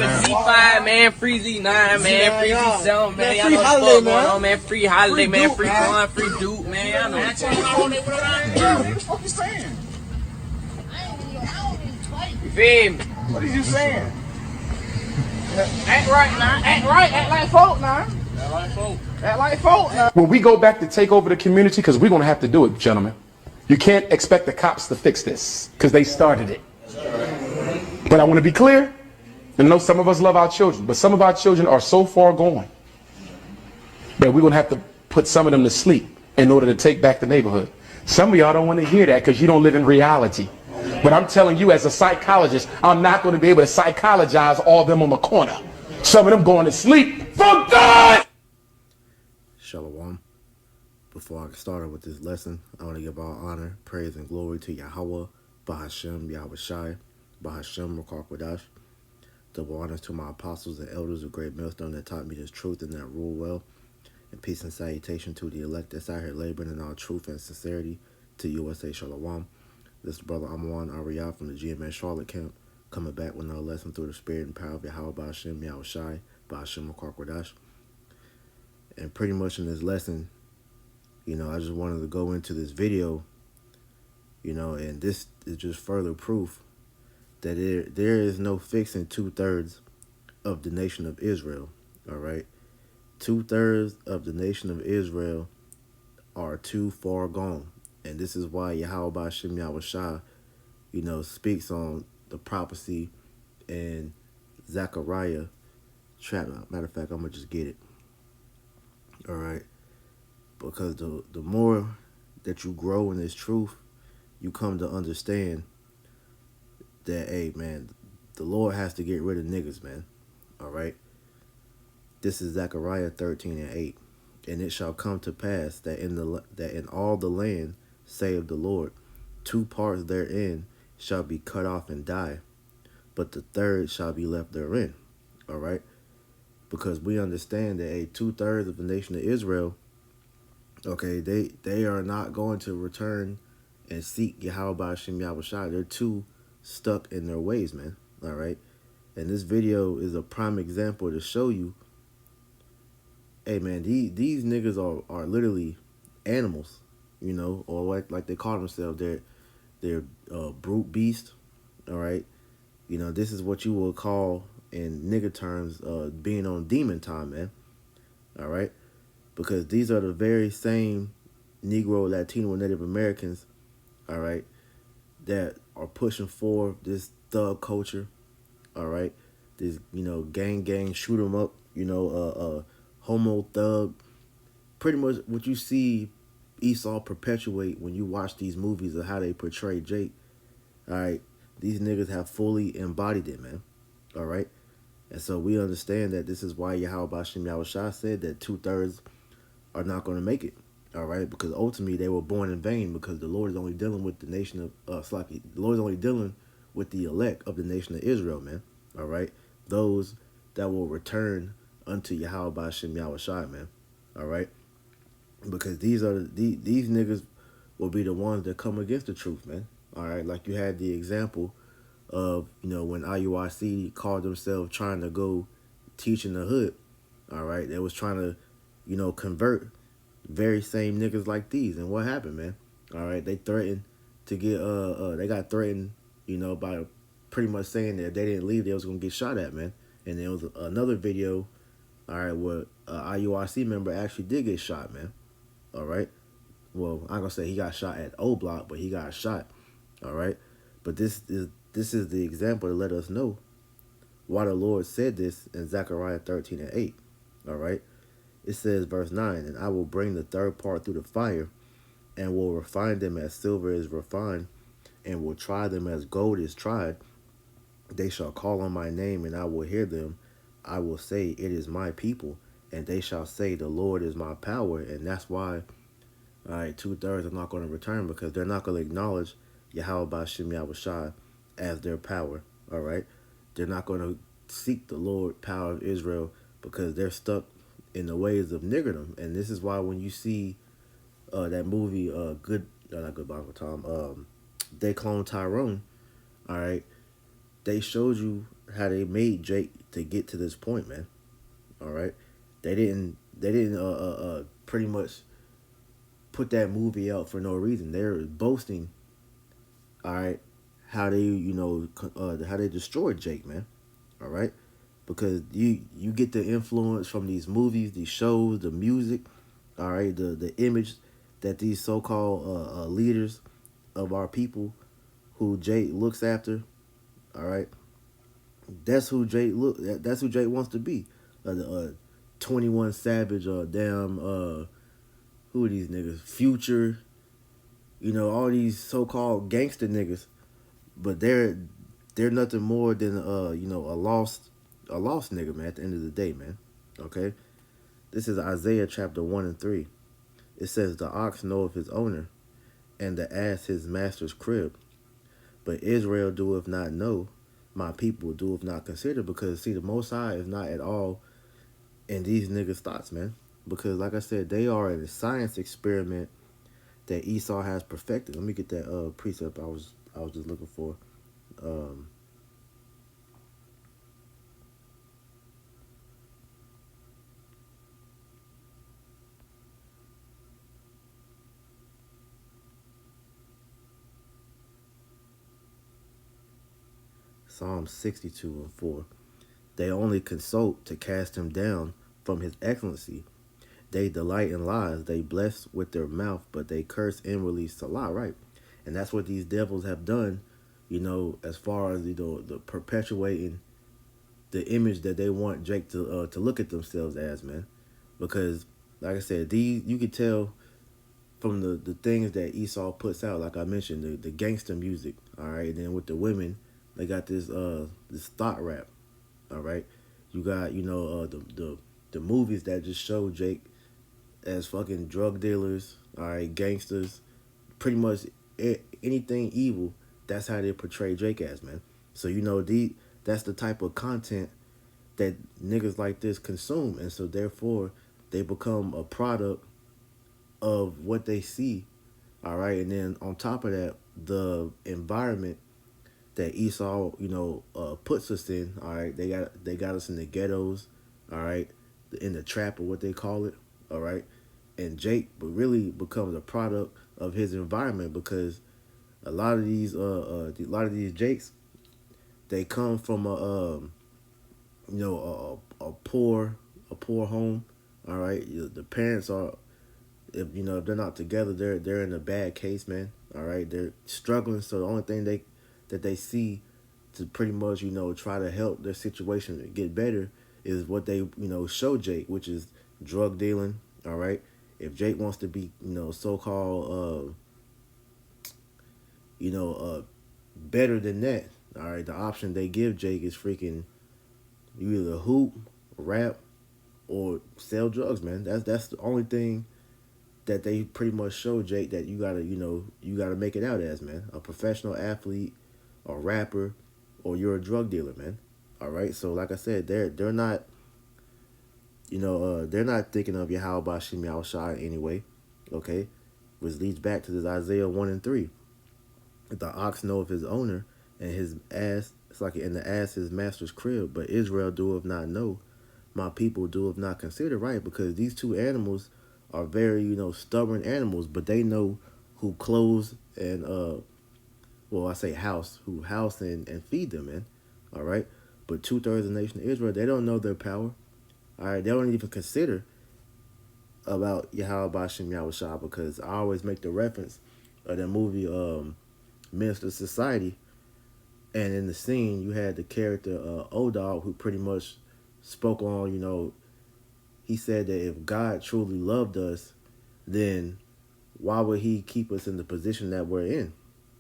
Z5, man, free Z9, man, free Z7, man. Y'all know what's going on, man. Free holiday, man. Free fun, free dude, man. Y'all know what's going on. What the fuck you saying? You feel me? What are you saying? Act right now. Act right. Act like folk now. Act like folk. Act like folk now. When we go back to take over the community, because we're going to have to do it, gentlemen, you can't expect the cops to fix this because they started it. But I want to be clear. I know some of us love our children, but some of our children are so far gone that we're going to have to put some of them to sleep in order to take back the neighborhood. Some of y'all don't want to hear that because you don't live in reality. But I'm telling you, as a psychologist, I'm not going to be able to psychologize all of them on the corner. Some of them going to sleep for God. Shalom. Before I start with this lesson, I want to give all honor, praise, and glory to Yahweh, Bahashem, Yahweh Shai, Bahashem, Rakar Kwadash. Double honors to my apostles and elders of Great Millstone that taught me this truth and that rule well. And peace and salutation to the elect that's out here laboring in all truth and sincerity to USA Shalom. This is Brother Amwan Ariyah from the GMS Charlotte camp, coming back with another lesson through the spirit and power of Yahweh Bahashem, Yahweh Shai, Bahashem, Rakar Kwadash. And pretty much in this lesson, I just wanted to go into this video, and this is just further proof that there is no fixing 2/3 of the nation of Israel, all right? 2/3 of the nation of Israel are too far gone. And this is why Yahweh Ba'Shem Yahweh Shah, speaks on the prophecy in Zechariah. Matter of fact, I'm going to just get it. All right? Because the more that you grow in this truth, you come to understand that, hey, man, the Lord has to get rid of niggas, man. All right? This is Zechariah 13:8. And it shall come to pass that in all the land, saith the Lord, 2 parts therein shall be cut off and die, but the third shall be left therein. All right? Because we understand that 2/3 of the nation of Israel, okay, they are not going to return and seek Yahweh Ba'Shem Yahweh Shai. They're too stuck in their ways, man. All right? And this video is a prime example to show you, hey, man, these niggas are literally animals, or like they call themselves. They're brute beast, all right? This is what you will call, in nigga terms, being on demon time, man, all right? Because these are the very same Negro, Latino, and Native Americans, all right, that are pushing for this thug culture, all right? This, gang, shoot 'em up, homo thug. Pretty much what you see Esau perpetuate when you watch these movies of how they portray Jake. All right, these niggas have fully embodied it, man. All right, and so we understand that this is why Yahweh Ba'Shem Yahweh Shai said that 2/3 are not going to make it. All right, because ultimately they were born in vain, because the Lord is only dealing with the nation of the Lord is only dealing with the elect of the nation of Israel, man. All right, those that will return unto Yahweh Ba'Shem Yahweh Shai, man. All right, because these niggas will be the ones that come against the truth, man. All right, like you had the example of when IUIC called themselves trying to go teach in the hood. All right, they was trying to convert very same niggas like these, and what happened, man? All right, they threatened to get they got threatened by pretty much saying that if they didn't leave, they was gonna get shot at, man. And there was another video, all right, where IUIC member actually did get shot, man. All right. Well, I'm gonna say he got shot at O Block, but he got shot. All right. But this is the example to let us know why the Lord said this in Zechariah 13:8. All right. It says, verse 9, and I will bring the third part through the fire, and will refine them as silver is refined, and will try them as gold is tried. They shall call on my name, and I will hear them. I will say, it is my people, and they shall say, the Lord is my power. And that's why, all right, 2/3 are not going to return, because they're not going to acknowledge Yahweh Ba'Shem Yahweh Shai as their power. All right, they're not going to seek the Lord, power of Israel, because they're stuck in the ways of niggerdom. And this is why when you see that movie, not Good Bible Tom, They Clone Tyrone, all right, they showed you how they made Jake to get to this point, man. All right, they didn't pretty much put that movie out for no reason. They're boasting, all right, how they how they destroyed Jake, man. All right, because you get the influence from these movies, these shows, the music, all right, the image that these so-called leaders of our people who Jake looks after, all right, that's who Jake that's who Jake wants to be. 21 Savage or who are these niggas? Future, all these so-called gangster niggas, but they're nothing more than a lost nigga, man, at the end of the day, man. Okay? This is Isaiah chapter 1 and 3. It says, "The ox knoweth his owner, and the ass his master's crib. But Israel doeth not know, my people doeth not consider." Because, see, the Most High is not at all in these niggas' thoughts, man. Because, like I said, they are a science experiment that Esau has perfected. Let me get that precept I was just looking for. Psalm 62 and 4. They only consult to cast him down from his excellency. They delight in lies. They bless with their mouth, but they curse inwardly. Salah, right? And that's what these devils have done, as far as, the perpetuating the image that they want Jake to look at themselves as, man. Because, like I said, you could tell from the things that Esau puts out, like I mentioned, the gangster music, all right? And then with the women, they got this thought rap, all right? You got, the movies that just show Jake as fucking drug dealers, all right, gangsters, pretty much anything evil. That's how they portray Jake as, man. So that's the type of content that niggas like this consume, and so therefore they become a product of what they see, all right. And then on top of that, the environment that Esau, puts us in, all right. They got us in the ghettos, all right, in the trap or what they call it, all right. And Jake really becomes a product of his environment, because a lot of these Jakes, they come from a poor home, all right. The parents are, if they're not together, they're in a bad case, man, all right. They're struggling, so the only thing that they see to pretty much try to help their situation get better is what they show Jake, which is drug dealing, all right. If Jake wants to be so-called better than that, all right, the option they give Jake is freaking, you either hoop, rap, or sell drugs, man. That's the only thing that they pretty much show Jake that you gotta make it out as, man. A professional athlete, a rapper, or you're a drug dealer, man. All right. So like I said, they're not they're not thinking of Yahweh Bashim Yahushua anyway. Okay, which leads back to this Isaiah 1 and 3. The ox knoweth his owner, and his ass, it's like in the ass his master's crib. But Israel doeth not know, my people doeth not consider, right? Because these two animals are very stubborn animals, but they know who clothes and I say house, who house and feed them, man. All right. But 2/3 of the nation of Israel, they don't know their power. All right. They don't even consider about Yahweh Bashim Yahushua, because I always make the reference of that movie, Minister Society. And in the scene, you had the character O-Dog, who pretty much spoke on, he said that if God truly loved us, then why would he keep us in the position that we're in?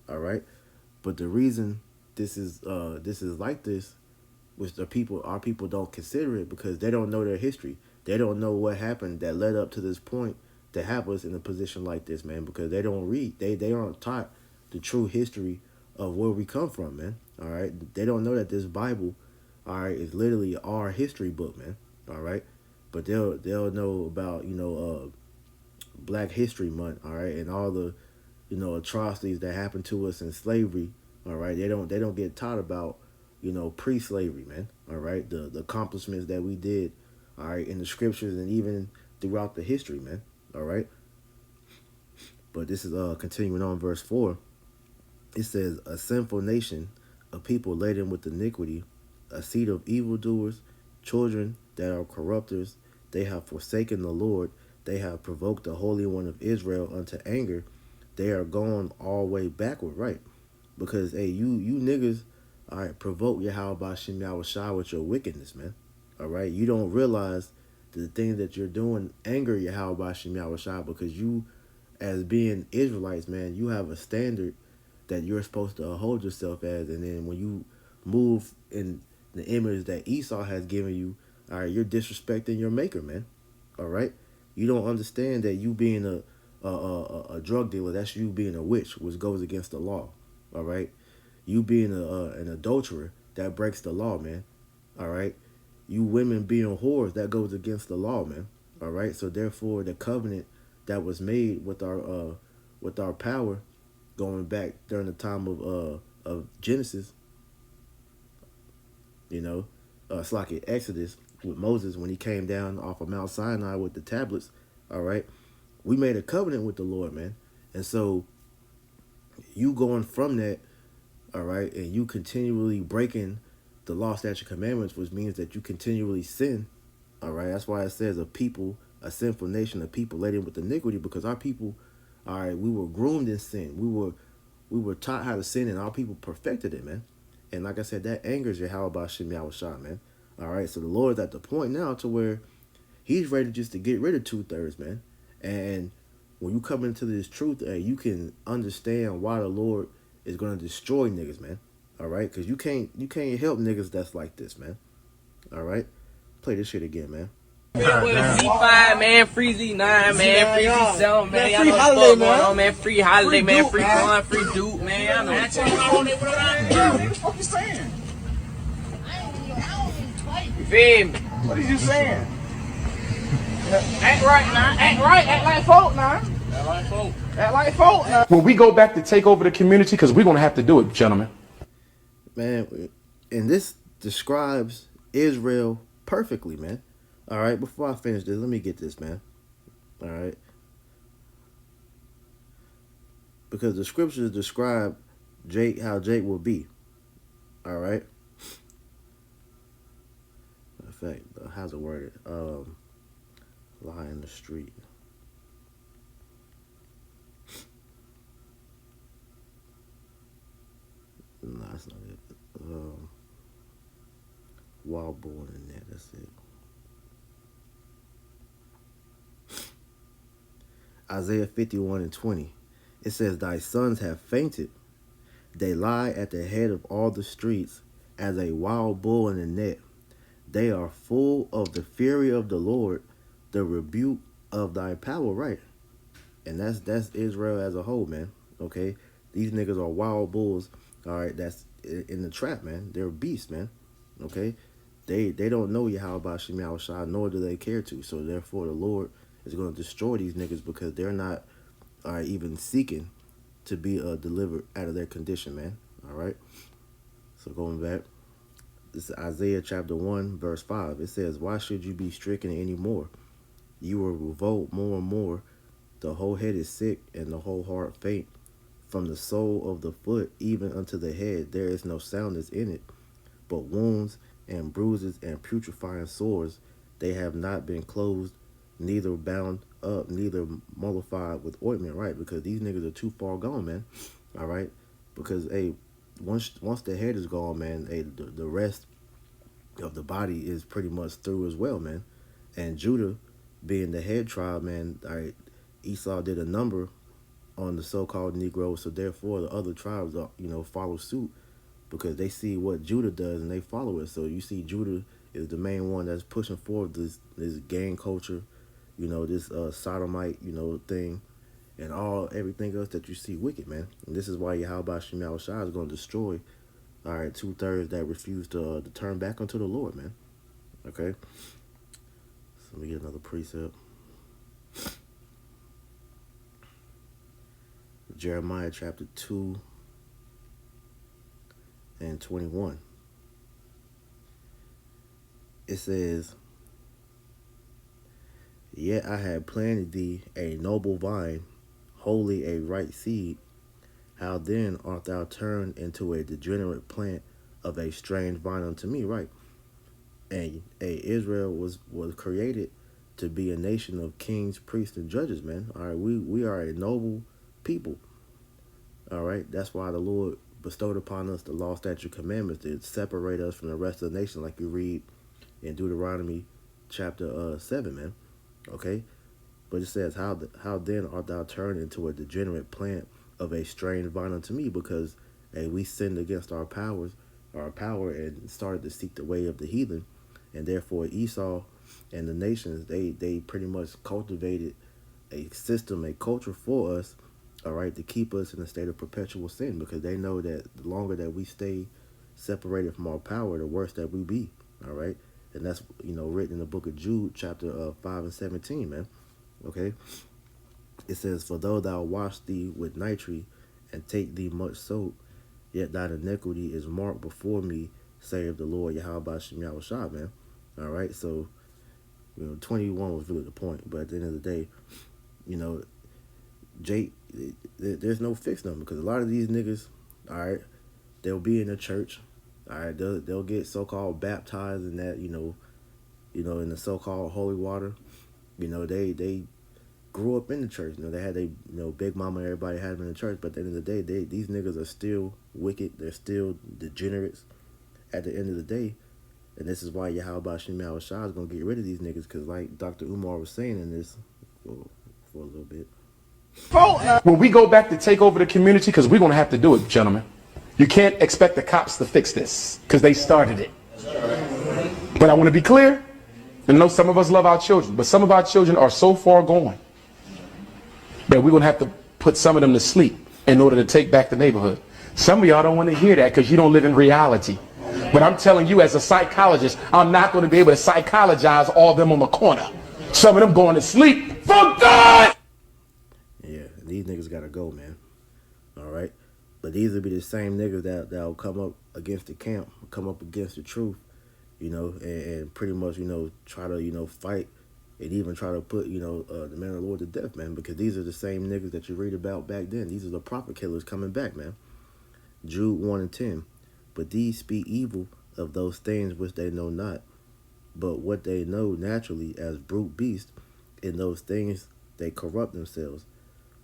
All right. But the reason this is like this, which our people don't consider it, because they don't know their history. They don't know what happened that led up to this point to have us in a position like this, man, because they don't read. They aren't taught the true history of where we come from, man. All right. They don't know that this Bible, all right, is literally our history book, man. All right. But they'll know about, Black History Month, all right, and all the atrocities that happened to us in slavery, all right. They don't get taught about pre-slavery, man. All right, the accomplishments that we did, all right, in the scriptures and even throughout the history, man. All right. But this is continuing on verse 4. It says, a sinful nation, a people laden with iniquity, a seed of evildoers, children that are corrupters, they have forsaken the Lord, they have provoked the Holy One of Israel unto anger, they are gone all way backward, right? Because, hey, you niggas, all right, provoke Yahweh Bashim Yahushua with your wickedness, man. All right? You don't realize that the things that you're doing anger Yahweh Bashim Yahushua because you, as being Israelites, man, you have a standard that you're supposed to hold yourself as. And then when you move in the image that Esau has given you, all right, you're disrespecting your maker, man. All right? You don't understand that you being a drug dealer, that's you being a witch, which goes against the law. All right? You being an adulterer, that breaks the law, man. All right? You women being whores, that goes against the law, man. All right? So therefore, the covenant that was made with our power, going back during the time of Genesis, it's like in Exodus with Moses when he came down off of Mount Sinai with the tablets. All right, we made a covenant with the Lord, man, and so you going from that, all right, and you continually breaking the law, statute, commandments, which means that you continually sin. All right, that's why it says a people, a sinful nation, a people laden with iniquity, because our people, all right, we were groomed in sin. We were taught how to sin, and our people perfected it, man. And like I said, that angers Yahweh Bashim Yahushua, man. All right, so the Lord's at the point now to where he's ready just to get rid of 2/3, man. And when you come into this truth, you can understand why the Lord is going to destroy niggas, man. All right, because you can't help niggas that's like this, man. All right, play this shit again, man. Z5, man, free Z9, man, free Z7, man. Y'all free know holiday, what's going man. on, man. Free holiday, man. Duke, Free man. fun, free Duke, man. Y'all know what's going That's on. on it with what the fuck you saying? You feel me? What are you saying? Act right now. Act right. Act like folk now. Act like folk. Act like folk now. When we go back to take over the community, because we're going to have to do it, gentlemen. Man, and this describes Israel perfectly, man. All right, before I finish this, let me get this, man. All right. Because the scriptures describe how Jake will be. All right. In fact, how's it worded? Lie in the street. No, that's not it. Wild born in there, that's it. Isaiah 51:20. It says, thy sons have fainted. They lie at the head of all the streets as a wild bull in a net. They are full of the fury of the Lord, the rebuke of thy power, right? And that's Israel as a whole, man. Okay? These niggas are wild bulls. All right, that's in the trap, man. They're beasts, man. Okay? They don't know Yahweh Bashim Yahushua, nor do they care to. So therefore the Lord is going to destroy these niggas because they're not even seeking to be delivered out of their condition, man. All right? So going back, this is Isaiah chapter 1, verse 5. It says, why should you be stricken anymore? You will revolt more and more. The whole head is sick and the whole heart faint. From the sole of the foot even unto the head, there is no soundness in it, but wounds and bruises and putrefying sores. They have not been closed, neither bound up, neither mollified with ointment, right? Because these niggas are too far gone, man. All right? Because, hey, once the head is gone, man, hey, the rest of the body is pretty much through as well, man. And Judah, being the head tribe, man, all right, Esau did a number on the so-called Negroes, so therefore the other tribes, follow suit because they see what Judah does and they follow it. So you see Judah is the main one that's pushing forward this gang culture, this sodomite, thing, and everything else that you see wicked, man. And this is why Yahweh Bashim Yahushua is going to destroy, all right, 2/3 that refuse to turn back unto the Lord, man. Okay? So let me get another precept. Jeremiah chapter 2 and 21. It says, "Yet I had planted thee a noble vine, wholly a right seed. How then art thou turned into a degenerate plant of a strange vine unto me?" Right. And Israel was created to be a nation of kings, priests, and judges, man. All right, we are a noble people. All right, that's why the Lord bestowed upon us the law, statute, commandments to separate us from the rest of the nation, like you read in Deuteronomy chapter 7, man. Okay, but it says, how then art thou turned into a degenerate plant of a strange vine unto me? Because we sinned against our power, and started to seek the way of the heathen, and therefore Esau and the nations, they pretty much cultivated a system, a culture for us, all right, to keep us in a state of perpetual sin, because they know that the longer that we stay separated from our power, the worse that we be, all right. And that's, written in the book of Jude, chapter 5 and 17, man. Okay, it says, "For though thou wash thee with nitre, and take thee much soap, yet thine iniquity is marked before me, saith the Lord Yahweh Bashem Yahushua," man. All right, so 21 was really the point, but at the end of the day, Jake, there's no fixing them, because a lot of these niggas, all right, they'll be in the church, all right, they'll get so-called baptized in that, in the so-called holy water. They grew up in the church. They had big mama and everybody had them in the church, but at the end of the day, these niggas are still wicked. They're still degenerates at the end of the day. And this is why Yahweh Bashem Yahushua is going to get rid of these niggas, because like Dr. Umar was saying in this for a little bit. When we go back to take over the community, because we're going to have to do it, gentlemen, you can't expect the cops to fix this, because they started it. But I want to be clear. I know some of us love our children, but some of our children are so far gone that we're going to have to put some of them to sleep in order to take back the neighborhood. Some of y'all don't want to hear that because you don't live in reality. But I'm telling you, as a psychologist, I'm not going to be able to psychologize all of them on the corner. Some of them going to sleep for God. Yeah, these niggas got to go, man. All right? But these will be the same niggas that'll come up against the camp, come up against the truth, and pretty much, try to, fight and even try to put, the man of the Lord to death, man, because these are the same niggas that you read about back then. These are the prophet killers coming back, man. Jude 1 and 10. "But these speak evil of those things which they know not, but what they know naturally as brute beasts, in those things they corrupt themselves.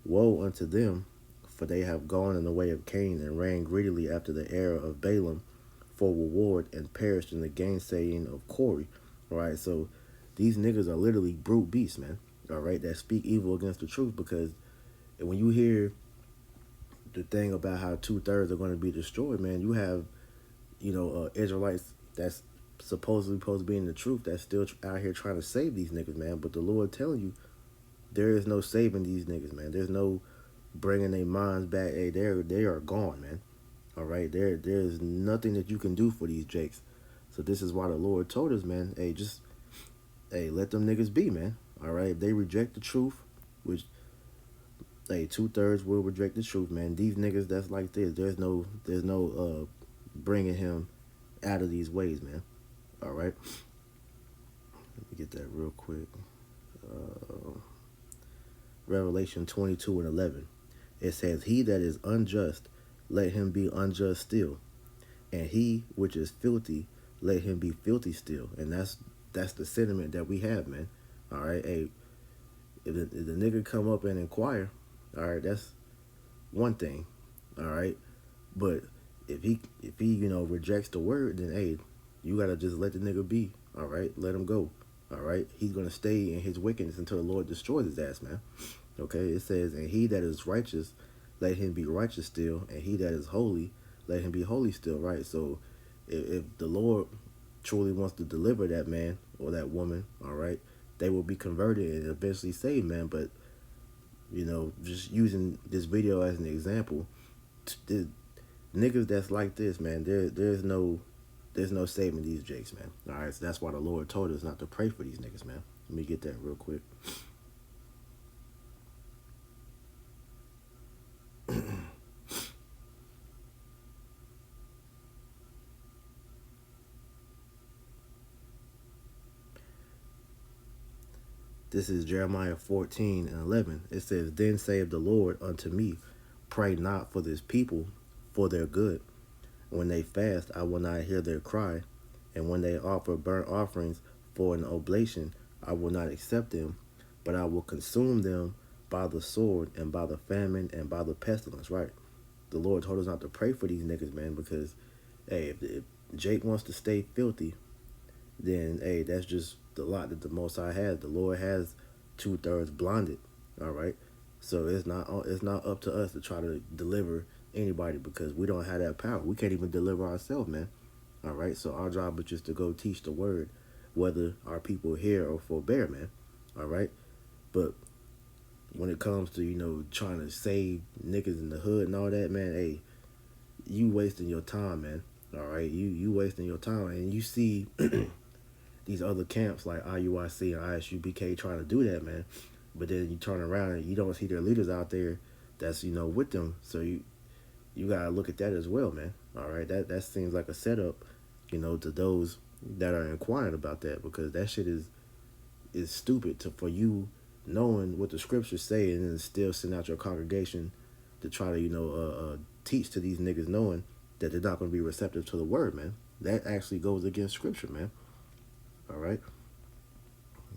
Woe unto them, for they have gone in the way of Cain, and ran greedily after the error of Balaam for reward, and perished in the gainsaying of Corey." All right, so these niggas are literally brute beasts, man. All right, that speak evil against the truth, because when you hear the thing about how 2/3 are going to be destroyed, man, you have, Israelites that's supposed to be in the truth that's still out here trying to save these niggas, man. But the Lord telling you, there is no saving these niggas, man. There's no bringing their minds back. Hey, they are gone, man. All right, there's nothing that you can do for these jakes. So this is why the Lord told us, man, hey, let them niggas be, man. All right, if they reject the truth, which 2/3 will reject the truth, man. These niggas that's like this, there's no bringing him out of these ways, man. All right, let me get that real quick. Revelation 22 and 11. It says, "He that is unjust, let him be unjust still, and he which is filthy, let him be filthy still." And that's the sentiment that we have, man. All right, hey, if the nigga come up and inquire, all right, that's one thing, all right. But if he rejects the word, then hey, you gotta just let the nigga be, all right. Let him go, all right. He's gonna stay in his wickedness until the Lord destroys his ass, man. Okay, it says, "And he that is righteous, let him be righteous still, and he that is holy, let him be holy still." Right. So if the Lord truly wants to deliver that man or that woman, all right, they will be converted and eventually saved, man. But just using this video as an example, the niggas that's like this, man, there's no saving these jakes, man. All right, so that's why the Lord told us not to pray for these niggas, man. Let me get that real quick. This is Jeremiah 14:11. It says, Then saith the Lord unto me, Pray not for this people, for their good. When they fast, I will not hear their cry. And when they offer burnt offerings for an oblation, I will not accept them, but I will consume them by the sword and by the famine and by the pestilence, right? The Lord told us not to pray for these niggas, man, because, hey, if Jake wants to stay filthy, then, hey, that's just the lot that the Most High has. The Lord has 2/3 blinded, all right? So it's not up to us to try to deliver anybody because we don't have that power. We can't even deliver ourselves, man, all right? So our job is just to go teach the word, whether our people hear or forbear, man, all right? But when it comes to, trying to save niggas in the hood and all that, man, hey, you wasting your time, man. All right, you wasting your time, and you see these other camps like IUIC and ISUBK trying to do that, man. But then you turn around and you don't see their leaders out there that's with them. So you gotta look at that as well, man. All right, that seems like a setup, to those that are inquiring about that, because that shit is stupid for you knowing what the scriptures say and then still send out your congregation to try to teach to these niggas knowing that they're not going to be receptive to the word, man. That actually goes against scripture, man. All right,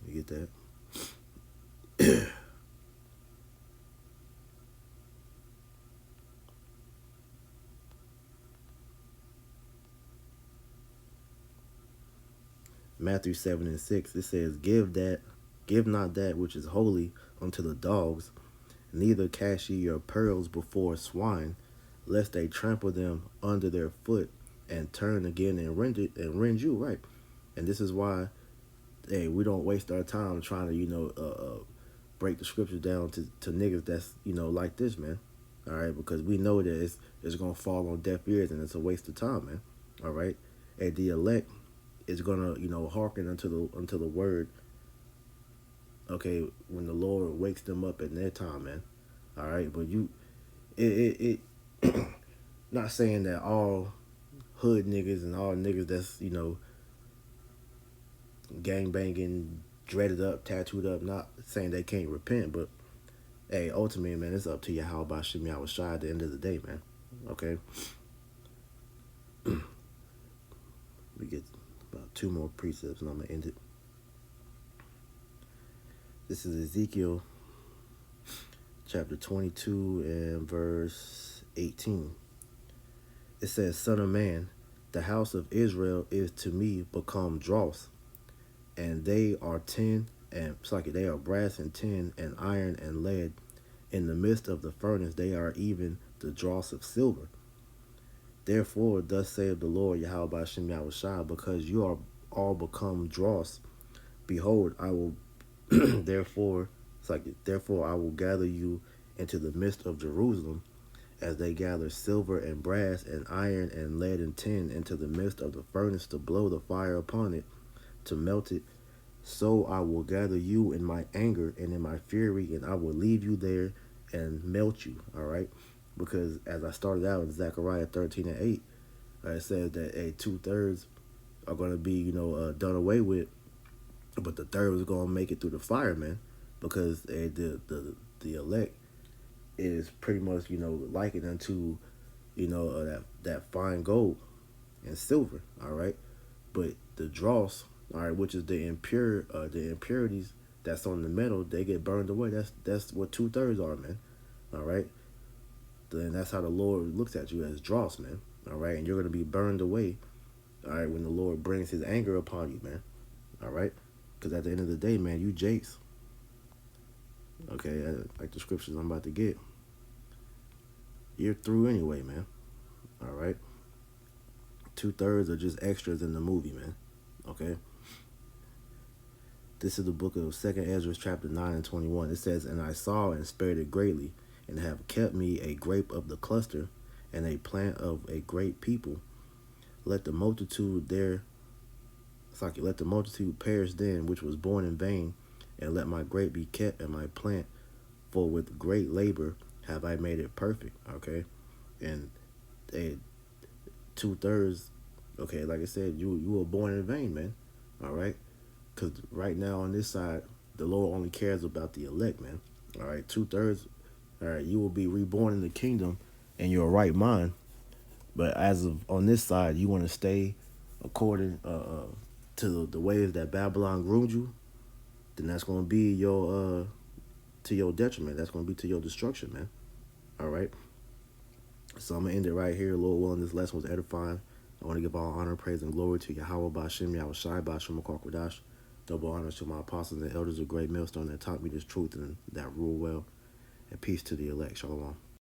let me get that. Matthew 7:6, it says, Give not that which is holy unto the dogs, neither cast ye your pearls before swine, lest they trample them under their foot, and turn again and rend you, right? And this is why, hey, we don't waste our time trying to, break the scriptures down to niggas that's, like this, man. All right, because we know that it's going to fall on deaf ears and it's a waste of time, man. All right, and the elect is going to, hearken unto the word, okay, when the Lord wakes them up in their time, man. All right, but it not saying that all hood niggas and all niggas that's, gang banging, dreaded up, tattooed up, not saying they can't repent, but hey, ultimately, man, it's up to Yahweh Bashim Yahushua at the end of the day, man. Okay? We get about 2 more precepts and I'm going to end it. This is Ezekiel chapter 22 and verse 18. It says, Son of man, the house of Israel is to me become dross, and they are tin and they are brass and tin and iron and lead. In the midst of the furnace they are even the dross of silver. Therefore, thus saith the Lord Yahweh Bashim Yahushua, because you are all become dross, behold, I will therefore I will gather you into the midst of Jerusalem, as they gather silver and brass and iron and lead and tin into the midst of the furnace to blow the fire upon it, to melt it. So I will gather you in my anger and in my fury, and I will leave you there and melt you. All right, because as I started out in Zechariah 13:8, it says that 2/3 are going to be done away with, but the third was going to make it through the fire, man, because the elect is pretty much likened unto that fine gold and silver. All right, but the dross, all right, which is the impurities that's on the metal, they get burned away. That's what 2/3 are, man. All right, then that's how the Lord looks at you, as dross, man. All right, and you're gonna be burned away, all right, when the Lord brings His anger upon you, man. All right, because at the end of the day, man, you jakes. Okay, like the scriptures I'm about to get, you're through anyway, man. All right, 2/3 are just extras in the movie, man. Okay. This is the book of 2nd Ezra chapter 9 and 21. It says, And I saw and spared it greatly, and have kept me a grape of the cluster, and a plant of a great people. Let the multitude let the multitude perish then, which was born in vain, and let my grape be kept and my plant, for with great labor have I made it perfect. Okay, and 2/3. Okay, like I said, you were born in vain, man. All right, because right now on this side, The Lord only cares about the elect, man. All right, 2/3. All right, you will be reborn in the kingdom in your right mind. But as of on this side, you want to stay according to the ways that Babylon groomed you. Then that's going to be your to your detriment. That's going to be to your destruction, man. All right. So I'm gonna end it right here. Lord willing, this lesson was edifying. I want to give all honor, praise, and glory to Yahweh, Ba'ashem, Yahweh Shai, Ba'ashem, Makwakwaдаsh. Double honors to my apostles and elders of Great Millstone that taught me this truth and that rule well. And peace to the elect. Shalom.